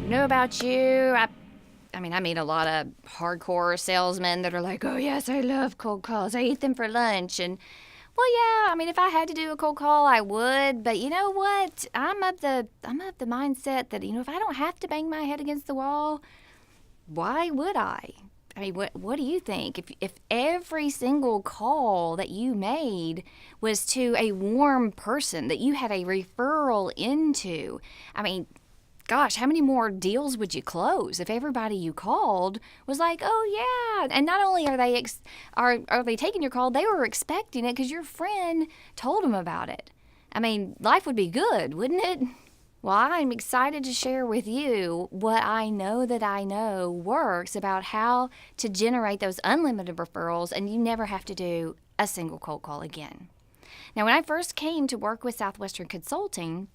know about you. I meet a lot of hardcore salesmen that are like, oh, yes, I love cold calls. I eat them for lunch. And, well, yeah, if I had to do a cold call, I would. But you know what? I'm of the mindset that, if I don't have to bang my head against the wall, why would I? What do you think? If every single call that you made was to a warm person that you had a referral into, gosh, how many more deals would you close if everybody you called was like, oh yeah? And not only are they are they taking your call, they were expecting it because your friend told them about it. Life would be good, wouldn't it? Well, I'm excited to share with you what I know works about how to generate those unlimited referrals, and you never have to do a single cold call again. Now, when I first came to work with Southwestern Consulting,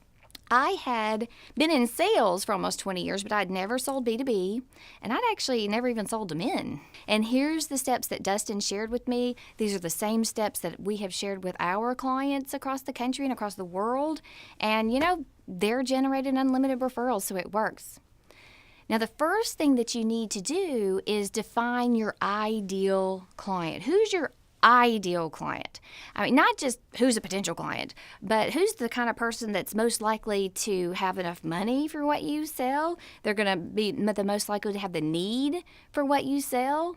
I had been in sales for almost 20 years, but I'd never sold B2B, and I'd actually never even sold to men. And here's the steps that Dustin shared with me. These are the same steps that we have shared with our clients across the country and across the world. And, they're generating unlimited referrals, so it works. Now, the first thing that you need to do is define your ideal client. Who's your ideal client? Not just who's a potential client, but who's the kind of person that's most likely to have enough money for what you sell. They're going to be the most likely to have the need for what you sell.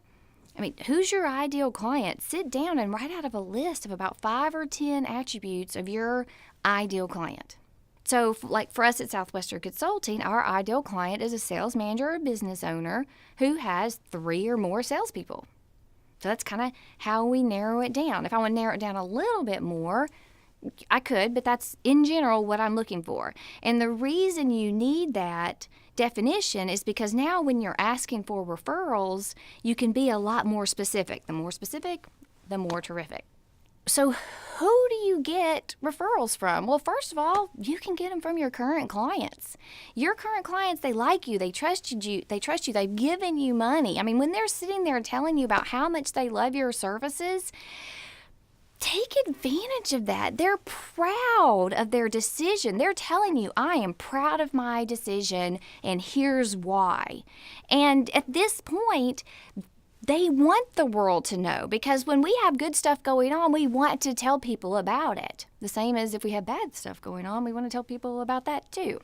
Who's your ideal client? Sit down and write out a list of about 5 or 10 attributes of your ideal client. So, like for us at Southwestern Consulting, our ideal client is a sales manager or business owner who has 3 or more salespeople. So that's kind of how we narrow it down. If I want to narrow it down a little bit more, I could, but that's in general what I'm looking for. And the reason you need that definition is because now when you're asking for referrals, you can be a lot more specific. The more specific, the more terrific. So who do you get referrals from? Well, first of all, you can get them from your current clients. Your current clients, they like you, they trust you, they've given you money. When they're sitting there telling you about how much they love your services, take advantage of that. They're proud of their decision. They're telling you, I am proud of my decision, and here's why. And at this point, they want the world to know, because when we have good stuff going on, we want to tell people about it. The same as if we have bad stuff going on, we want to tell people about that too.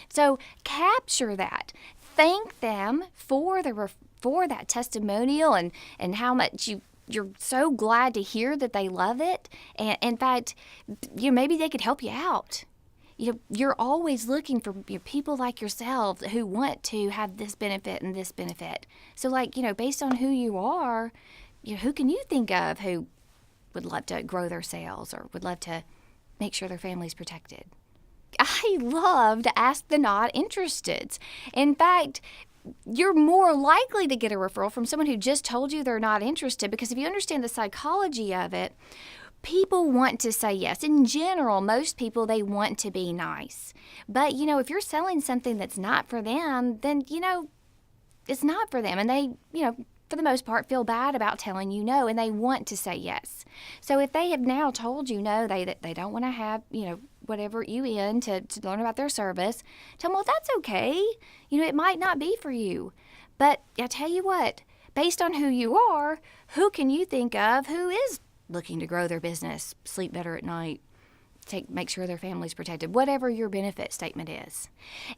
So capture that. Thank them for that testimonial and how much you're so glad to hear that they love it. And in fact, maybe they could help you out. You're always looking for people like yourself who want to have this benefit and this benefit. So, based on who you are, who can you think of who would love to grow their sales or would love to make sure their family's protected? I love to ask the not interested. In fact, you're more likely to get a referral from someone who just told you they're not interested, because if you understand the psychology of it, people want to say yes. In general, most people, they want to be nice. But, if you're selling something that's not for them, then, it's not for them. And they, for the most part, feel bad about telling you no, and they want to say yes. So if they have now told you no, they don't want to have, whatever you in to learn about their service, tell them, well, that's okay. It might not be for you. But I tell you what, based on who you are, who can you think of who is looking to grow their business, sleep better at night, make sure their family's protected, whatever your benefit statement is.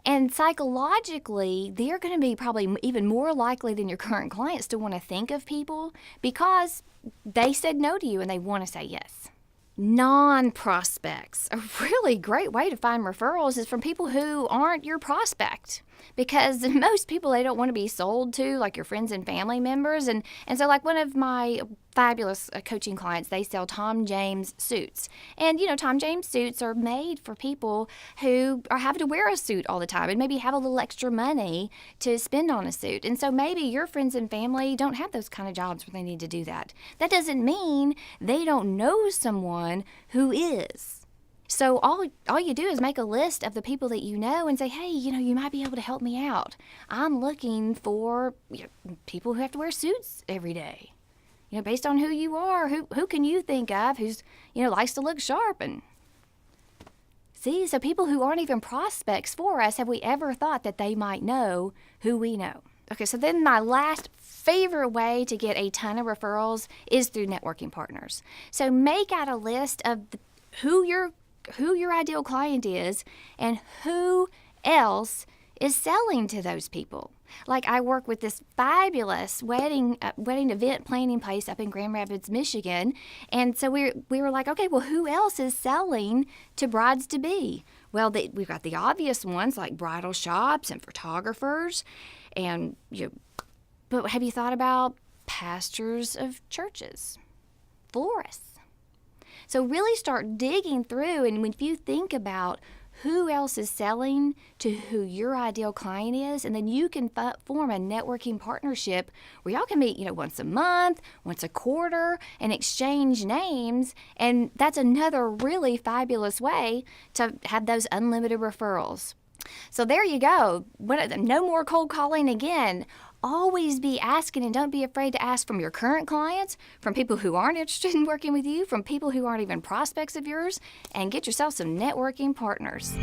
And psychologically, they're going to be probably even more likely than your current clients to want to think of people because they said no to you and they want to say yes. Non-prospects. A really great way to find referrals is from people who aren't your prospect, because most people, they don't want to be sold to, like your friends and family members. And so like one of my fabulous coaching clients, they sell Tom James suits. And, Tom James suits are made for people who are having to wear a suit all the time and maybe have a little extra money to spend on a suit. And so maybe your friends and family don't have those kind of jobs where they need to do that. That doesn't mean they don't know someone who is. So all you do is make a list of the people that you know and say, hey, you might be able to help me out. I'm looking for people who have to wear suits every day. Based on who you are, who can you think of who's, likes to look sharp? And See, so people who aren't even prospects for us, have we ever thought that they might know who we know? Okay, so then my last favorite way to get a ton of referrals is through networking partners. So make out a list of who your ideal client is and who else is selling to those people. Like, I work with this fabulous wedding event planning place up in Grand Rapids, Michigan, and so we were like, okay, well, who else is selling to brides-to-be? Well, we've got the obvious ones like bridal shops and photographers, and but have you thought about pastors of churches, florists? So really start digging through, and when you think about who else is selling to who your ideal client is, and then you can form a networking partnership where y'all can meet, once a month, once a quarter, and exchange names, and that's another really fabulous way to have those unlimited referrals. So there you go. No more cold calling again. Always be asking, and don't be afraid to ask from your current clients, from people who aren't interested in working with you, from people who aren't even prospects of yours, and get yourself some networking partners.